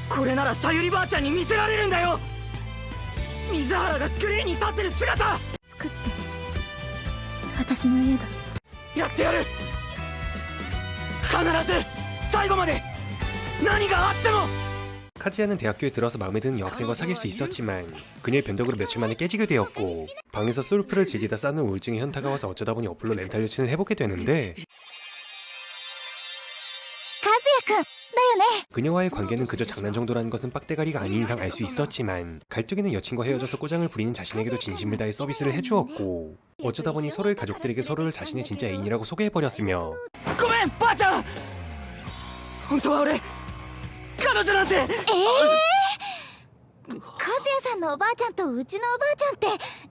これならさゆりばあちゃんに見せられるんだよ。水原がスクリーンに立ってる姿作って私の映画やってやる。必ず最後まで何があっても。 카즈야는 대학교에 들어서 마음에 드는 여학생과 사귈 수 있었지만 그녀의 변덕으로 며칠 만에 깨지게 되었고 방에서 솔프를 즐기다 쌓는 우울증이 현타가 와서 어쩌다 보니 어플로 렌탈 여친을 해보게 되는데 和也くんだよね。 그녀와의 관계는 그저 장난 정도라는 것은 빡대가리가 아닌 이상 알 수 있었지만 갈뚝이는 여친과 헤어져서 꼬장을 부리는 자신에게도 진심을 다해 서비스를 해주었고 어쩌다 보니 서로의 가족들에게 서로를 자신의 진짜 애인이라고 소개해버렸으며 ごめんばあちゃん。本当は俺彼女なんて。和也さんのおばあちゃんとうちのおばあちゃんって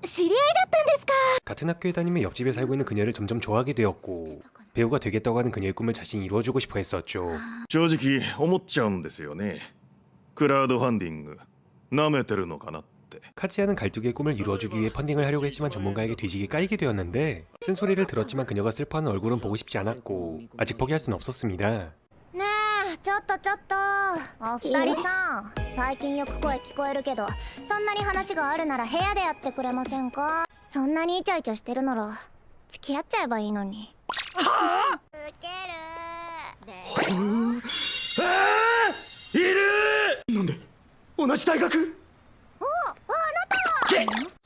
知り合いだったんですか。 같은 학교에 다니며 옆집에 살고 있는 그녀를 점점 좋아하게 되었고 배우가 되겠다고 하는 그녀의 꿈을 자신이 이루어주고 싶어 했었죠. 正直思っちゃうんですよね。クラウドファンディング舐めてるのかなって。 카즈야는 갈뚝이의 꿈을 이루어주기 위해 펀딩을 하려고 했지만 전문가에게 뒤지게 까이게 되었는데 쓴소리를 들었지만 그녀가 슬퍼하는 얼굴은 보고 싶지 않았고 아직 포기할 순 없었습니다. ねえちょっとお二人さん、最近よく声聞こえるけどそんなに話があるなら部屋でやってくれませんか。そんなにイチャイチャしてるなら付き合っちゃえばいいのに。はあ。ウケるいる。なんで同じ大学。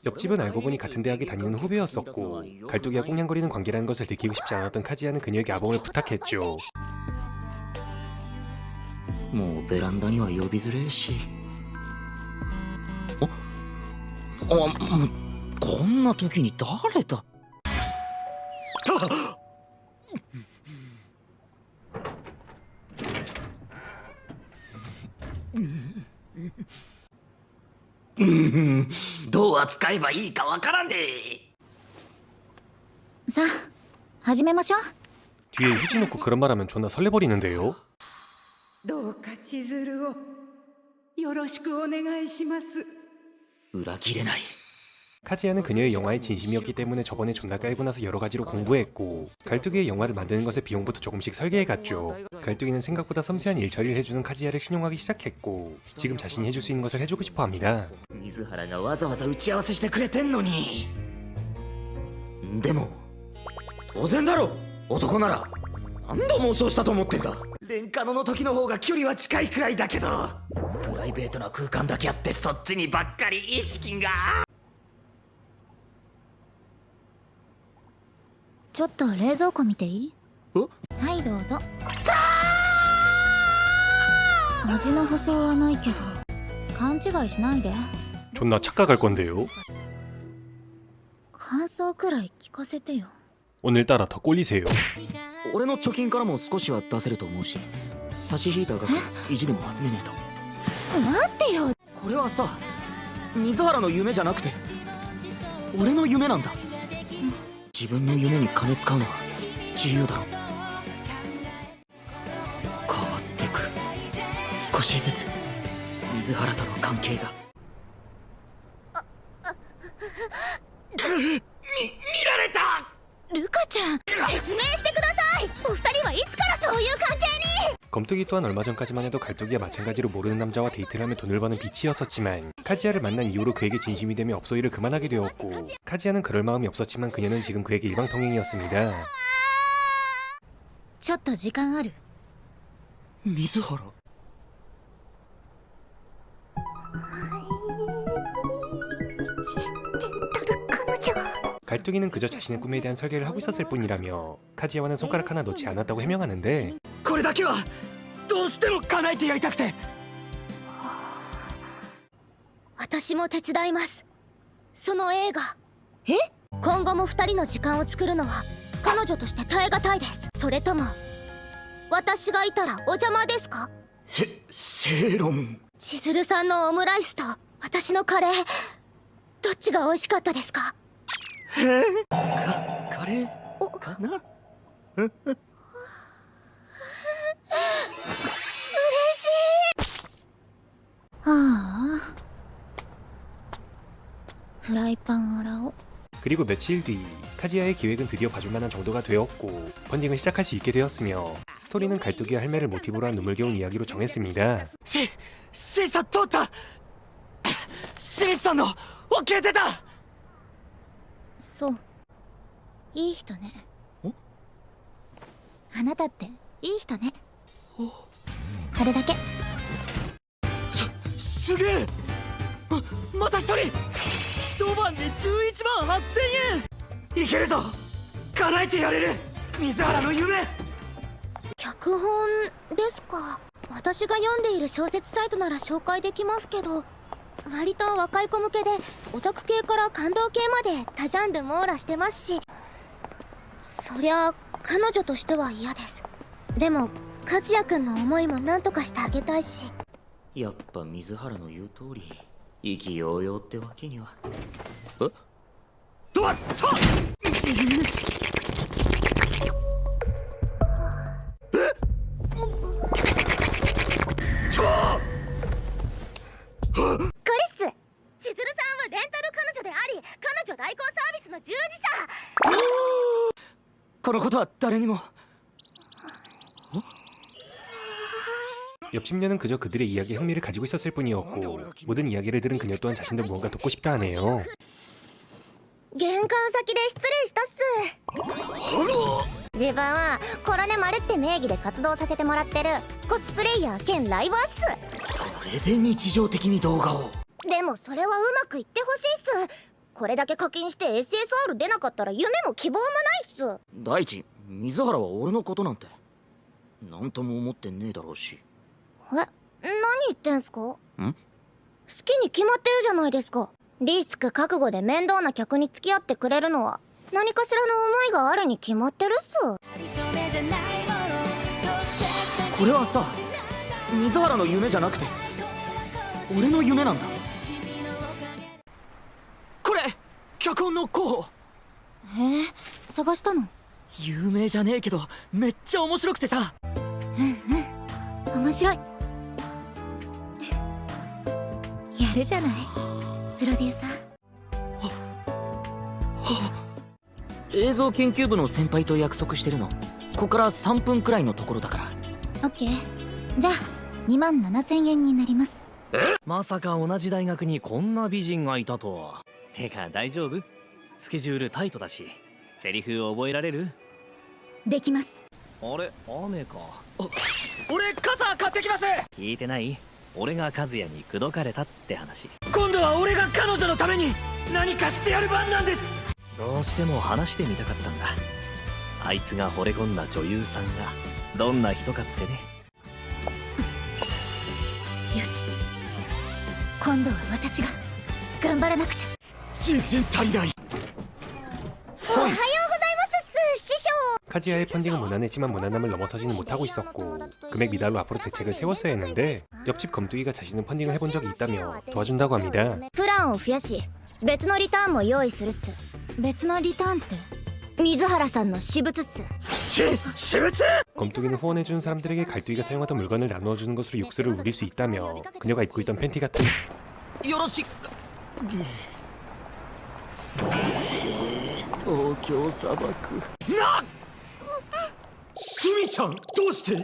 옆집은 알고 보니 같은 대학에 다니는 후배였었고 갈뚝이와 꽁냥거리는 관계라는 것을 들키고 싶지 않았던 카즈야는 그녀에게 아봉을 부탁했죠. もうベランダには呼びづれえし。もうこんな時に誰だ。どう扱えばいいかわからんで。さあ始めましょう。 뒤에 휴지 놓고 그런 말하면 존나 설레버리는데요. どうか千鶴をよろしくお願いします。裏切れない。 카즈야는 그녀의 영화에 진심이었기 때문에 저번에 존나 깔고 나서 여러 가지로 공부했고 갈뚝이의 영화를 만드는 것에 비용부터 조금씩 설계해갔죠. 갈뚝이는 생각보다 섬세한 일 처리를 해주는 카즈야를 신용하기 시작했고 지금 자신이 해줄 수 있는 것을 해주고 싶어합니다. 水原がわざわざ打ち合わせしてくれてんのに。でも当然だろ、男なら。何度妄想したと思ってんだ。レンカノの時の方が距離は近いくらいだけど、プライベートな空間だけあってそっちにばっかり意識が。ちょっと冷蔵庫見ていい？はいどうぞ。味の保証はないけど勘違いしないで。 존나 착각할 건데요. 感想くらい聞かせてよ。 오늘따라 더 꼴리세요. 俺の貯金からも少しは出せると思うし、差し引いた額意地でも集めねえと。待ってよ。これはさ、水原の夢じゃなくて俺の夢なんだ。自分の夢に金使うのは自由だろ。変わってく、少しずつ水原との関係が。見られた。ルカちゃん説明してください。お二人はいつからそういう関係に。 검뚜기 또한 얼마 전까지만 해도 갈뚝이와 마찬가지로 모르는 남자와 데이트를 하며 돈을 버는 빛이었었지만 카즈야를 만난 이후로 그에게 진심이 되며 업소일을 그만하게 되었고 카즈야는 그럴 마음이 없었지만 그녀는 지금 그에게 일방통행이었습니다. ちょっと時間ある？水原。 갈뚝이는 그저 자신의 꿈에 대한 설계를 하고 있었을 뿐이라며 카즈야와는 손가락 하나 놓지 않았다고 해명하는데 これだけはどうしても叶えてやりたくて。私も手伝います。その映画。え？今後も二人の時間を作るのは彼女として耐え難いです。それとも私がいたらお邪魔ですか？正論。千鶴さんのオムライスと私のカレーどっちが美味しかったですか？カレーかな。嬉しい。ああフライパン洗おう。 그리고 며칠 뒤 카지야의 기획은 드디어 봐줄 만한 정도가 되었고 펀딩을 시작할 수 있게 되었으며 스토리는 갈뚜기와 할매를 모티브로 한 눈물겨운 이야기로 정했습니다. 審査通った。清水さんの OK 出た。そういい人ねあなたっていい人ねあれだけすげえ。また一人。一晩で11万8000円。いけるぞ。叶えてやれる。水原の夢。脚本ですか。私が読んでいる小説サイトなら紹介できますけど、割と若い子向けでオタク系から感動系まで多ジャンル網羅してますし、そりゃ彼女としては嫌です。でも和也くんの思いも何とかしてあげたいし。やっぱ水原の言う通り意気揚々ってわけには。えドアさあ。これっす。千鶴さんはレンタル彼女であり彼女代行サービスの従事者。このことは誰にも。 옆 10년은 그저 그들의 이야기에 흥미를 가지고 있었을 뿐이었고 모든 이야기를 들은 그녀 또한 자신도 무언가 듣고 싶다 하네요. 玄関先で失礼したっす。自分はコロネマルって名義で活動させてもらってるコスプレイヤー兼ライバーっす。それで日常的に動画を。でもそれはうまくいってほしいっす。これだけ課金して SSR 出なかったら夢も希望もないっす。第一水原は俺のことなんて何とも思ってねえだろうし。何言ってんすか？好きに決まってるじゃないですか。リスク覚悟で面倒な客に付き合ってくれるのは何かしらの思いがあるに決まってるっす。これはさ水原の夢じゃなくて俺の夢なんだ。これ脚本の候補。探したの？有名じゃねえけどめっちゃ面白くてさ。面白い。やるじゃないプロデューサー。映像研究部の先輩と約束してるの。ここから3分くらいのところだから。オッケー。じゃあ27,000円になります。まさか同じ大学にこんな美人がいたとは。てか大丈夫？スケジュールタイトだしセリフ覚えられる？できます。あれ雨か。俺傘買ってきます。聞いてない？俺が和也に口説かれたって話。今度は俺が彼女のために何かしてやる番なんです。どうしても話してみたかったんだ。あいつが惚れ込んだ女優さんがどんな人かってね。よし今度は私が頑張らなくちゃ。全然足りない。おはようございます師匠。 카지야의 펀딩은 무난했지만 무난함을 넘어서지는 못하고 있었고 금액 미달로 앞으로 대책을 세웠어야 했는데 옆집 검뚜기가 자신은 펀딩을 해본 적이 있다며 도와준다고 합니다. プランを増やし別のリターンも用意するっす。別のリターンって水原さんの私物っす。私物？ 검뚜기는 후원해주는 사람들에게 갈뚜기가 사용하던 물건을 나누어주는 것으로 육수를 울릴 수 있다며 그녀가 입고 있던 팬티 같은 よろしく。東京砂漠。な！スミちゃんどうして？よ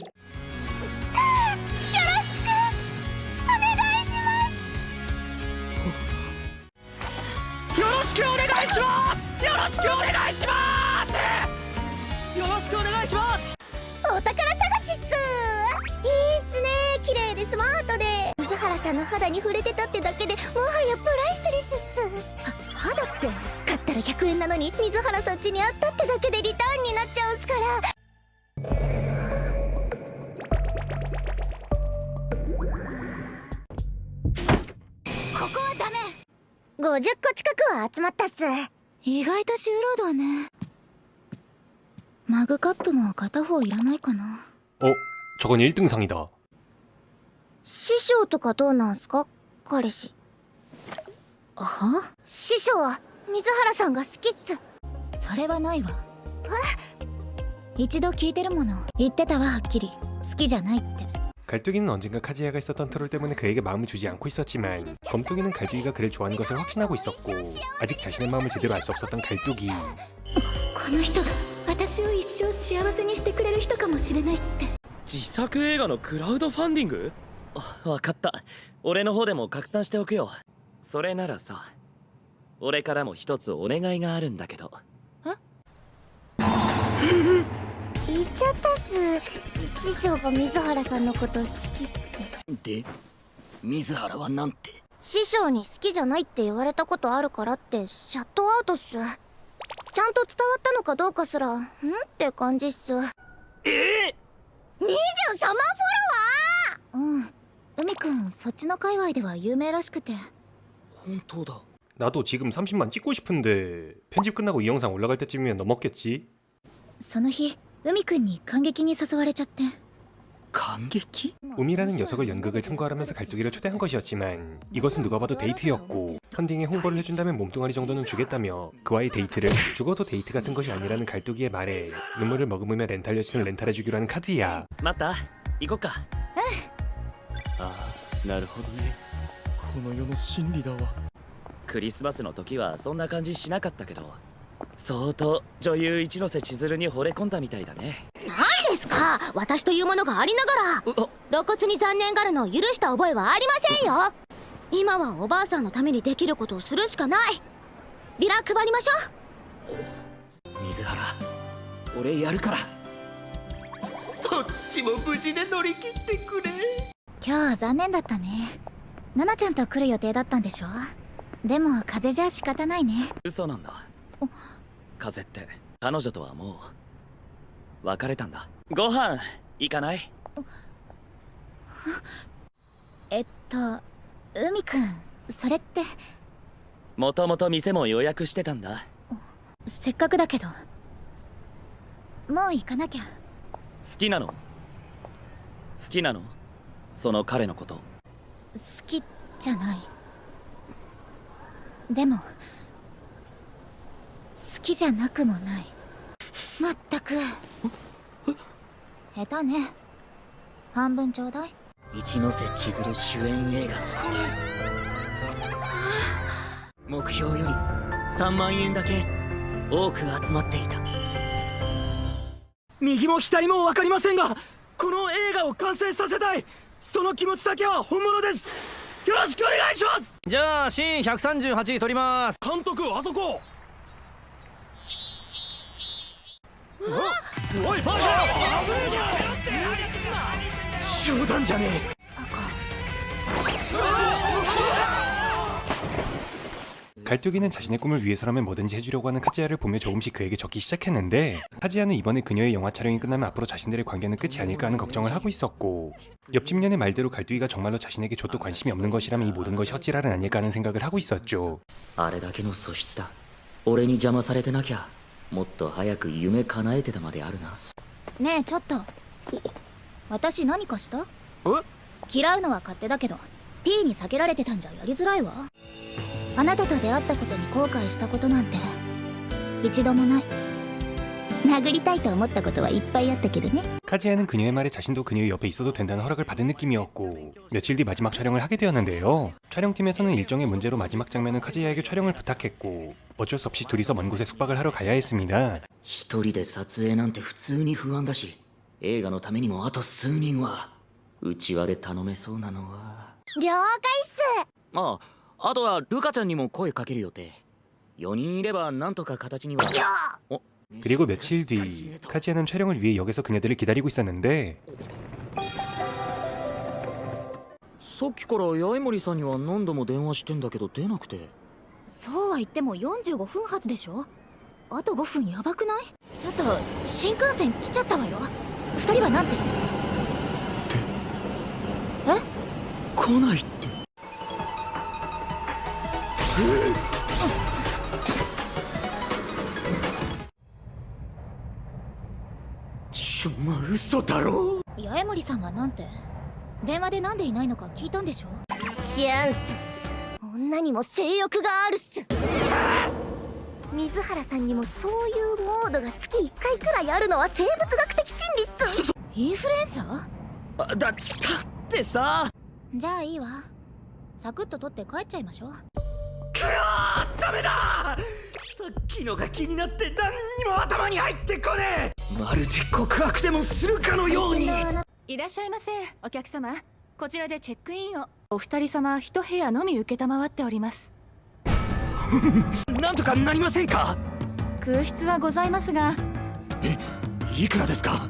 ろしくお願いします。よろしくお願いします。よろしくお願いします。お宝探しっす。いいっすね。綺麗でスマートで水原さんの肌に触れてたってだけでもはやプライスレスっす。肌って買ったら100円なのに水原さん家にあったってだけでリターンになっちゃうんすから。ここはダメ。50個近くは集まったっす。意外と重労働ね。マグカップも片方いらないかな。 저건 1등상이다. 師匠とかどうなんすか彼氏。師匠は水原さんが好きっす。それはないわ。一度聞いてるもの。言ってたわはっきり好きじゃないって。 갈뚜기는 언젠가 카지야가 있었던 트롤 때문에 그에게 마음을 주지 않고 있었지만 검뚜기는 갈뚜기가 그를 좋아하는 것을 확신하고 있었고 아직 자신의 마음을 제대로 알 수 없었던 갈뚜기. この人が私を一生幸せにしてくれる人かもしれないって。自作映画のクラウドファンディング？わかった。俺の方でも拡散しておくよ。それならさ、俺からも一つお願いがあるんだけど。言っちゃったっす。師匠が水原さんのこと好きって。で、水原はなんて？師匠に好きじゃないって言われたことあるからってシャットアウトっす。ちゃんと伝わったのかどうかすらんって感じっす。23万フォロワー。海くんそっちの界隈では有名らしくて。本当だ。 나도 지금 30만 찍고 싶은데 편집 끝나고 이 영상 올라갈 때쯤이면 넘었겠지? その日海くんに感激に誘われちゃって。感激? 우미라는 녀석을 연극을 참고하라면서 갈두기를 초대한 것이었지만 이것은 누가 봐도 데이트였고 펀딩에 홍보를 해준다면 몸뚱아리 정도는 주겠다며 그와의 데이트를 죽어도 데이트 같은 것이 아니라는 갈두기의 말에 눈물을 머금으며 렌탈 여친을 렌탈해주기로 한 카즈야. 待った、行こっか。ああ、なるほどね。この世の真理だわ。クリスマスの時はそんな感じしなかったけど、相当女優一ノ瀬千鶴に惚れ込んだみたいだね。何ですか、私というものがありながら露骨に残念がるのを許した覚えはありませんよ。今はおばあさんのためにできることをするしかない。ビラ配りましょう。水原、俺やるから。そっちも無事で乗り切ってくれ。今日は残念だったね。ナナちゃんと来る予定だったんでしょ。でも風邪じゃ仕方ないね。嘘なんだ。風邪って彼女とはもう別れたんだ。ご飯行かない？海くん、それって。もともと店も予約してたんだ。せっかくだけどもう行かなきゃ。好きなの？好きなの？その彼のこと。好きじゃない。でも好きじゃなくもない。まったく下手ね。半分ちょうだい。一ノ瀬千鶴主演映画。目標より3万円だけ多く集まっていた。右も左も分かりませんが、この映画を完成させたい、その気持ちだけは本物です。よろしくお願いします。じゃあシーン138撮ります。監督、あそこ。おいバカ、冗談じゃねえ。갈두기는 자신의 꿈을 위해서라면 뭐든지 해주려고 하는 카즈야를 보며 조금씩 그에게 적기 시작했는데 카즈야는 이번에 그녀의 영화 촬영이 끝나면 앞으로 자신들의 관계는 끝이 아닐까 하는 걱정을 하고 있었고 옆집 년의 말대로 갈두기가 정말로 자신에게 좆도 관심이 없는 것이라면 이 모든 것이 헛질할은 아닐까 하는 생각을 하고 있었죠. あれだけの素質だ。俺に邪魔されてなきゃもっと早く夢叶えてたまであるな。ねえちょっと、私何かした？嫌うのは勝手だけど P に避けられてたんじゃやりづらいわ。あなたと出会ったことに後悔したことなんて一度もない。殴りたいと思ったことはいっぱいあったけどね。 카즈야는 그녀의 말에 자신도 그녀의 옆에 있어도 된다는 허락을 받은 느낌이었고 며칠 뒤 마지막 촬영을 하게 되었는데요. 촬영팀에서는 일정의 문제로 마지막 장면은 카즈야에게 촬영을 부탁했고 어쩔 수 없이 둘이서 먼 곳에 숙박을 하러 가야 했습니다. 一人で撮影なんて普通に不安だし、映画のためにもあと数人は内輪で頼めそうなのは。了解っす。あとはルカちゃんにも声かける予定。4人いればなんとか形には。 그리고 며칠 뒤 카즈야는 촬영을 위해 역에서 그녀들을 기다리고 있었는데 さっきから八重森さんには何度も電話してんだけど出なくて。そうは言っても45分発でしょ。あと5分やばくない？ちょっと新幹線来ちゃったわよ。2人はなんて？来ないって。嘘だろ。八重森さんはなんて？電話でなんでいないのか聞いたんでしょ。チャンス。女にも性欲があるっす。水原さんにもそういうモードが月1回くらいあるのは生物学的真理っす。インフルエンザ？だってさ。じゃあいいわ。サクッと取って帰っちゃいましょう。ダメだ。っきのが気になって何にも頭に入ってこねえ。まるで告白でもするかのように。いらっしゃいませお客様。こちらでチェックインを。お二人様一部屋のみ承っております。なんとかなりませんか？空室はございますが、いくらですか？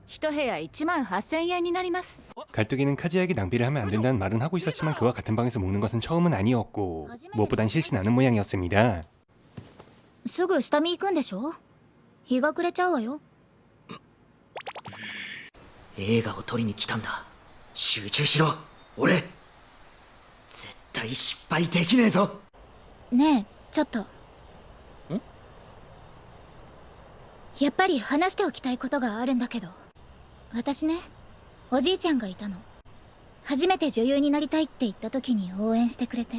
一部屋18,000円になります。 갈뚝이는 카지야에게 낭비를 하면 안 된다는 말은 하고 있었지만 그와 같은 방에서 먹는 것은 처음은 아니었고 무엇보단 실신하는 모양이었습니다. すぐ下見行くんでしょ？日が暮れちゃうわよ。映画を撮りに来たんだ。集中しろ。俺絶対失敗できねえぞ。ねえちょっと。やっぱり話しておきたいことがあるんだけど、私ね、おじいちゃんがいたの。初めて女優になりたいって言った時に応援してくれて。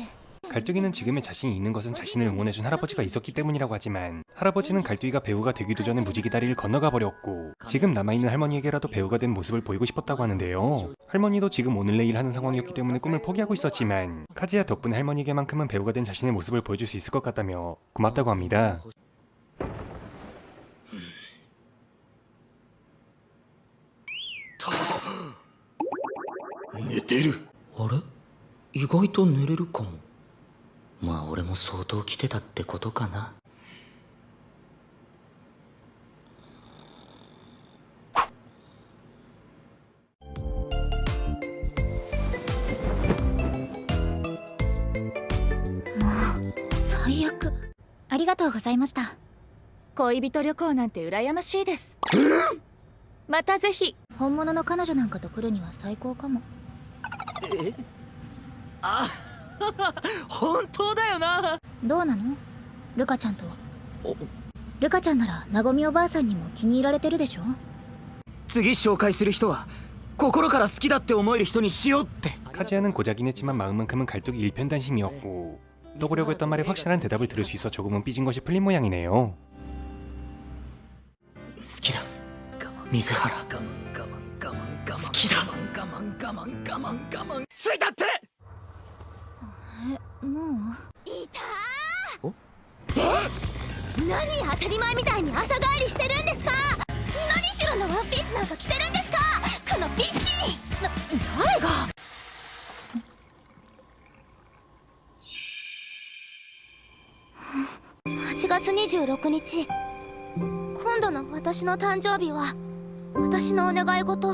갈뚝이는 지금의 자신이 있는 것은 자신을 응원해준 할아버지가 있었기 때문이라고 하지만 할아버지는 갈뚝이가 배우가 되기도 전에 무지개 다리를 건너가 버렸고 지금 남아있는 할머니에게라도 배우가 된 모습을 보이고 싶었다고 하는데요. 할머니도 지금 오늘 내일 하는 상황이었기 때문에 꿈을 포기하고 있었지만 카즈야 덕분에 할머니에게만큼은 배우가 된 자신의 모습을 보여줄 수 있을 것 같다며 고맙다고 합니다. 寝てる。あれ？意外と寝れるかも。まあ俺も相当来てたってことかな。最悪。ありがとうございました。恋人旅行なんて羨ましいです。またぜひ。本物の彼女なんかと来るには最高かも。あ本当だよな。どうなの？ルカちゃんとは。ルカちゃんならなごみおばあさんにも気に入られてるでしょ？次紹介する人は心から好きだって思える人にしようって。 카즈야는 고작이긴 했지만 마음만큼은 갈뚝이 일편단심이었고 떠보려고 했던 말에 확실한 대답을 들을 수 있어 조금은 삐진 것이 풀린 모양이네요. 好きだ。水原。好きだ。ついたって。もう。いたー。何当たり前みたいに朝帰りしてるんですか？何白のワンピースなんか着てるんですか？このビッチ。誰が？8月26日、今度の私の誕生日は私のお願い事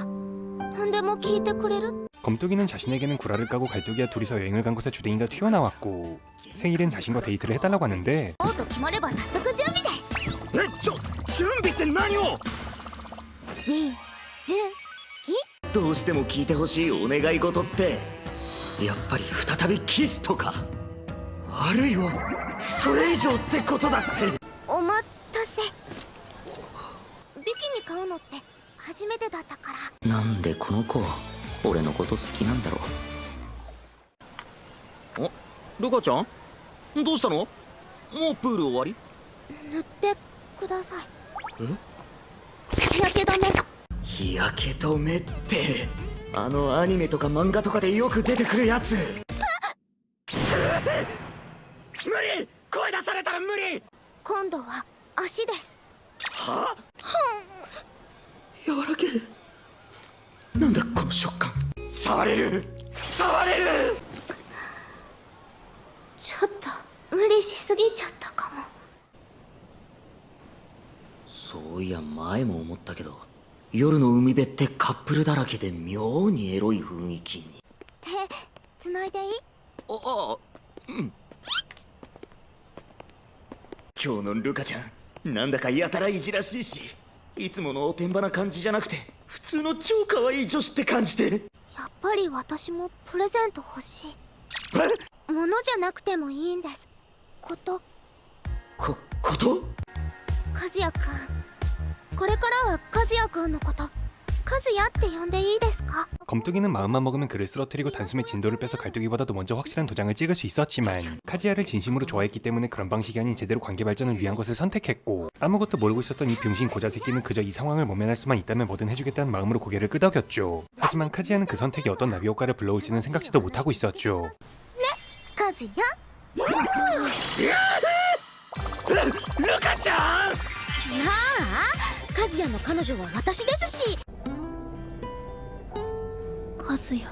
何でも聞いてくれる？ 검뚝이는 자신에게는 구라를 까고 갈뚝이와 둘이서 여행을 간 곳에 주댕이가 튀어나왔고 생일엔 자신과 데이트를 해달라고 하는데 もっと決まれば早速準備です。準備って何を？水着？どうしても聞いてほしいお願い事ってやっぱり再びキスとか、あるいはそれ以上ってことだって。お待たせ。ビキに買うのって初めてだったから。なんでこの子俺のこと好きなんだろう。お、ルカちゃんどうしたの？もうプール終わり？塗ってください。日焼け止め。日焼け止めってあのアニメとか漫画とかでよく出てくるやつ。無理！声出されたら無理！今度は足です。はあ？柔らけえ。なんだこの食感。触れる！触れる！ちょっと無理しすぎちゃったかも。そういや前も思ったけど夜の海辺ってカップルだらけで妙にエロい雰囲気に。手繋いでいい？あ、うん。今日のルカちゃんなんだかやたらいじらしいし、いつものおてんばな感じじゃなくて普通の超可愛い女子って感じで。やっぱり私もプレゼント欲しい。物じゃなくてもいいんです。こと和也くん、これからは和也くんのこと和也って呼んでいいですか？ 검뚝이는 마음만 먹으면 그를 쓰러뜨리고 단숨에 진도를 빼서 갈뚝이보다도 먼저 확실한 도장을 찍을 수 있었지만 카지야를 진심으로 좋아했기 때문에 그런 방식이 아닌 제대로 관계 발전을 위한 것을 선택했고 아무것도 모르고 있었던 이 병신 고자 새끼는 그저 이 상황을 모면할 수만 있다면 뭐든 해주겠다는 마음으로 고개를 끄덕였죠. 하지만 카지야는 그 선택이 어떤 나비 효과를 불러올지는 생각지도 못하고 있었죠. 네, 和也。ルカちゃん。ああ和也の彼女は私ですし。和也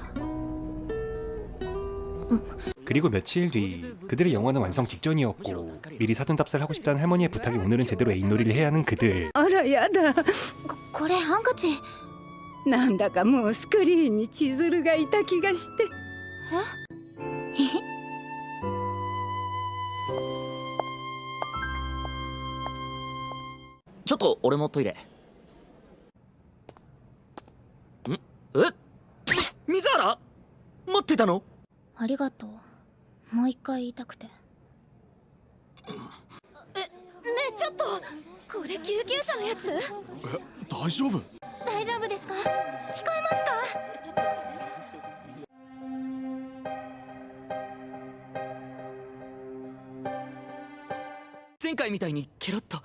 그리고 며칠 뒤 그들의 영화는 완성 직전이었고 미리 사전 답사를 하고 싶다는 할머니의 부탁에 오늘은 제대로 애인놀이를 해야 하는 그들. あらやだ、これハンカチ。なんだかもうスクリーンに千鶴がいた気がして。ちょっと俺もトイレ。水原、待ってたの？ありがとう。もう一回言いたくて。ねえちょっと、これ救急車のやつ？大丈夫？大丈夫ですか？聞こえますか？前回みたいにケロッと。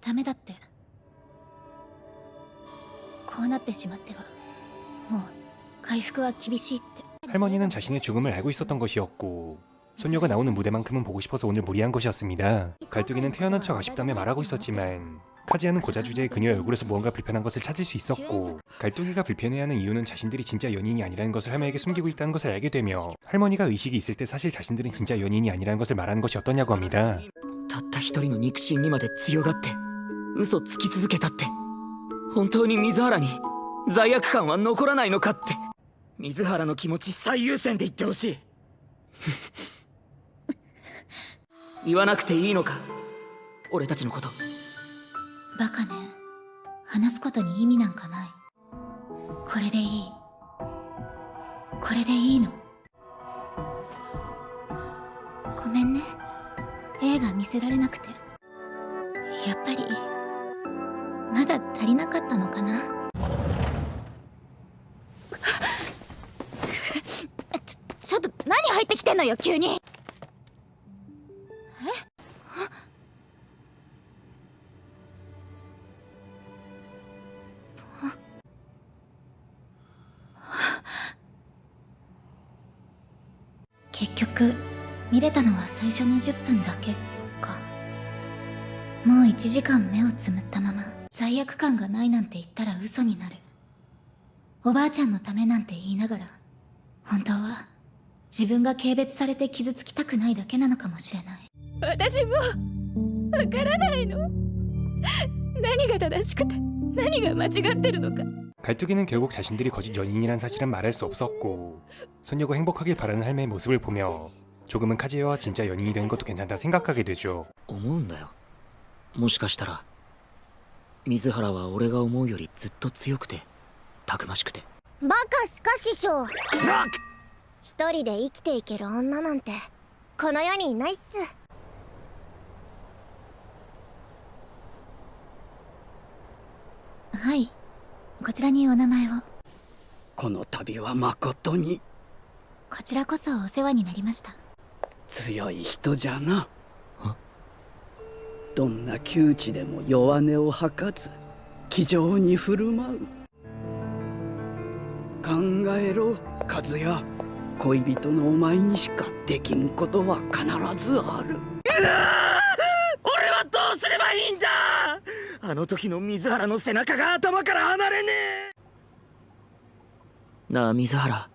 ダメだって。こうなってしまってはもう回復は厳しいって。 할머니는 자신의 죽음을 알고 있었던 것이었고 손녀가 나오는 무대만큼은 보고 싶어서 오늘 무리한 것이었습니다. 갈두기는 태어난 척 아쉽다며 말하고 있었지만 카지야는 고자 주제에 그녀의 얼굴에서 무언가 불편한 것을 찾을 수 있었고 갈두기가 불편해하는 이유는 자신들이 진짜 연인이 아니라는 것을 할머니에게 숨기고 있다는 것을 알게 되며 할머니가 의식이 있을 때 사실 자신들은 진짜 연인이 아니라는 것을 말하는 것이 어떠냐고 합니다. たった一人の肉親にまで強がって嘘つき続けたって、本当に水原に罪悪感は残らないのかって。水原の気持ち最優先で言ってほしい。言わなくていいのか、俺たちのこと。バカね、話すことに意味なんかない。これでいい、これでいいの。ごめんね、映画見せられなくて。やっぱりまだ足りなかったのかな。ちょっと何入ってきてんのよ急に。結局見れたのは最初の10分だけか。もう1時間目をつむったまま罪悪感がないなんて言ったら嘘になる。おばあちゃんのためなんて言いながら本当は自分が軽蔑されて傷つきたくないだけなのかもしれない。私もわからないの。何が正しくて何が間違ってるのか。 갈두기는 결국 자신들이 거짓 연인이란 사실은 말할 수 없었고 손녀가 행복하길 바라는 할매의 모습을 보며 조금은 카지야와 진짜 연인이 되는 것도 괜찮다 생각하게 되죠. 思うんだよ。もしかしたら水原は俺が思うよりずっと強くてたくましくて。バカスカ師匠。一人で生きていける女なんてこの世にいないっす。はい、こちらにお名前を。この度は誠に。こちらこそお世話になりました。強い人じゃな。どんな窮地でも弱音を吐かず気丈に振る舞う。考えろ和也、恋人のお前にしかできんことは必ずある。俺はどうすればいいんだ。あの時の水原の背中が頭から離れねえ。なあ水原、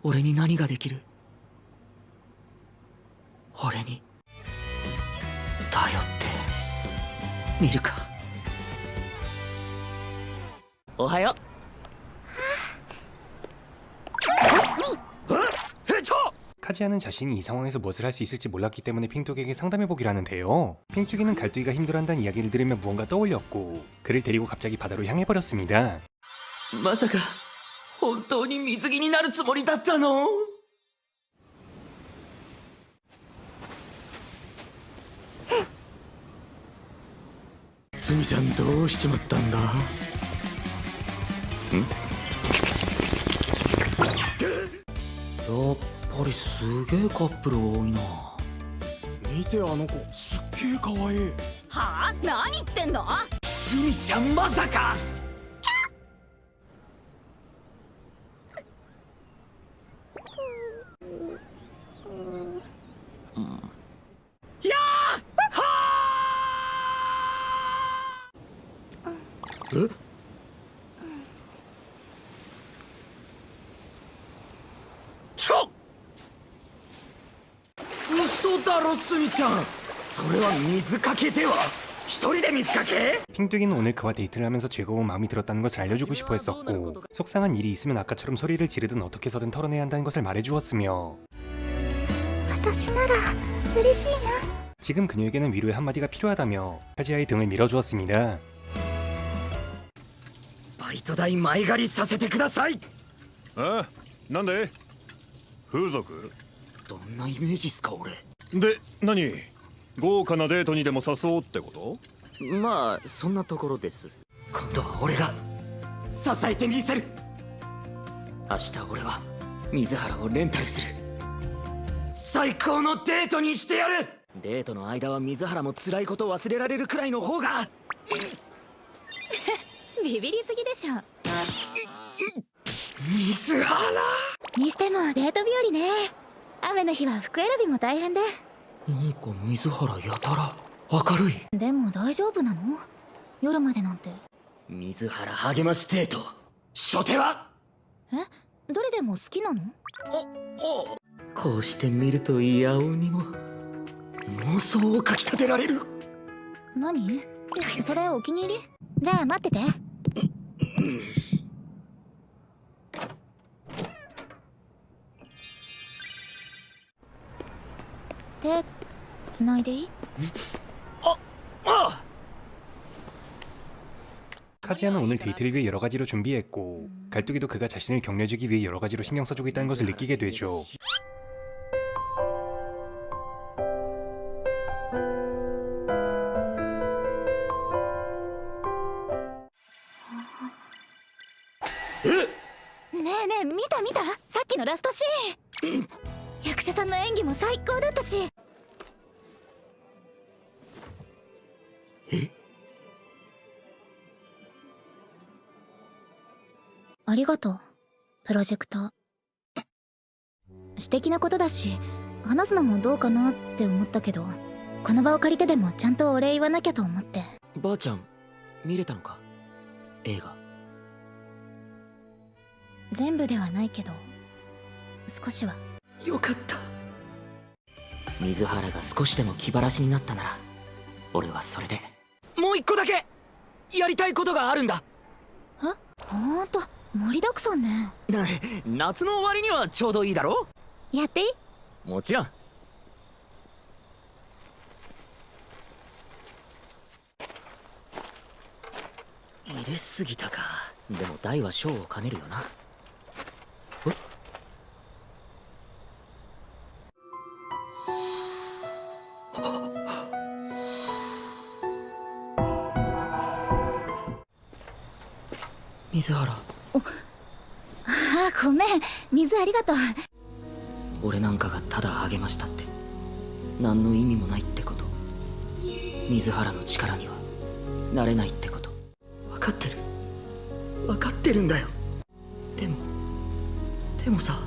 俺に何ができる？俺に頼ってみるか。おはよう。카지야는 자신이 이 상황에서 무엇을 할 수 있을지 몰랐기 때문에 핑tuk에게 상담해보기로 하는데요. 핑tuk이는 갈두기가 힘들어한다는 이야기를 들으며 무언가 떠올렸고 그를 데리고 갑자기 바다로 향해버렸습니다. まさか本当に水着になるつもりだったの？スミちゃんどうしちまったんだ？やっぱりすげえカップル多いな。見てあの子、すっげえ可愛い。はあ、何言ってんの？スミちゃんまさか。やあはちょっ嘘だろスミちゃんそれは水かけでは一人で水かけ 핑뚜기는 오늘 그와 데이트를 하면서 즐거운 마음이 들었다는 것을 알려주고 싶어 했었고 속상한 일이 있으면 아까처럼 소리를 지르든 어떻게 해서든 털어내야 한다는 것을 말해주었으며 私なら嬉しいな 지금 그녀에게는 위로의 한마디가 필요하다며 카지야의 등을 밀어주었습니다. バイト代前借りさせてくださいあ、なんで風俗どんなイメージっすか俺で、何豪華なデートにでも誘おうってこと？まあそんなところです今度は俺が支えてみせる明日俺は水原をレンタルする最高のデートにしてやるデートの間は水原も辛いことを忘れられるくらいの方がビビりすぎでしょ。水原にしてもデート日和ね。雨の日は服選びも大変で。なんか水原やたら明るいでも大丈夫なの？夜までなんて。水原励ましデート初手はどれでも好きなの？こうして見るといやおうにも妄想をかきたてられる何？それお気に入り？じゃあ待ってて。手繋いでいい？ 카지야는 오늘 데이트를 위해 여러 가지로 준비했고 갈뚜기도 그가 자신을 격려해주기 위해 여러 가지로 신경 써주고 있다는 것을 느끼게 되죠.ねえねえ見たさっきのラストシーン役者さんの演技も最高だったしありがとうプロジェクター私的なことだし話すのもどうかなって思ったけどこの場を借りてでもちゃんとお礼言わなきゃと思ってばあちゃん見れたのか映画全部ではないけど少しはよかった水原が少しでも気晴らしになったなら俺はそれでもう一個だけやりたいことがあるんだほんと盛りだくさんね夏の終わりにはちょうどいいだろやっていい？もちろん入れすぎたかでも大は小を兼ねるよな水原ごめん水ありがとう俺なんかがただ励ましたって何の意味もないってこと水原の力にはなれないってこと分かってるんだよでもさ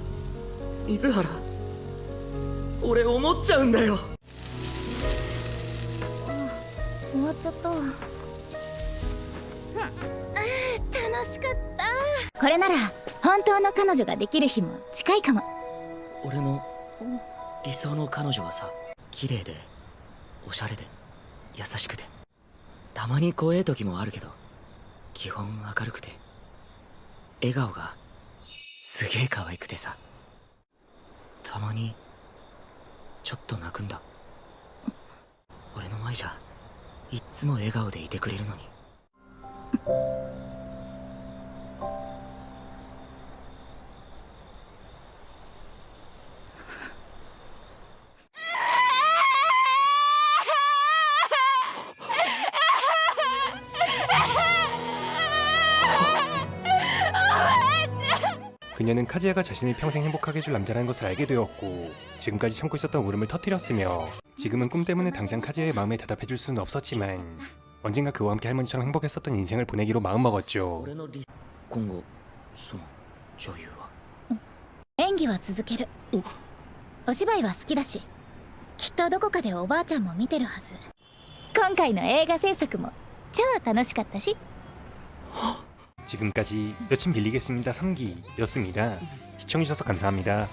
水原俺思っちゃうんだよ終わっちゃった楽しかったこれなら本当の彼女ができる日も近いかも俺の理想の彼女はさ綺麗でおしゃれで優しくてたまに怖え時もあるけど基本明るくて笑顔がすげえ可愛くてさたまにちょっと泣くんだ俺の前じゃいっつも笑顔でいてくれるのに그녀는 카지야가 자신을 평생 행복하게 해줄 남자라는 것을 알게 되었고 지금까지 참고 있었던 울음을 터뜨렸으며 지금은 꿈 때문에 당장 카지야의 마음에 대답해줄 수는 없었지만 언젠가 그와 함께 할머니처럼 행복했었던 인생을 보내기로 마음먹었죠. 今後その女優は演技は続けるお芝居は好きだしきっとどこかでおばあちゃんも見てるはず今回の映画制作も超楽しかったし 지금까지 여친 빌리겠습니다 3기였습니다. 시청해주셔서 감사합니다.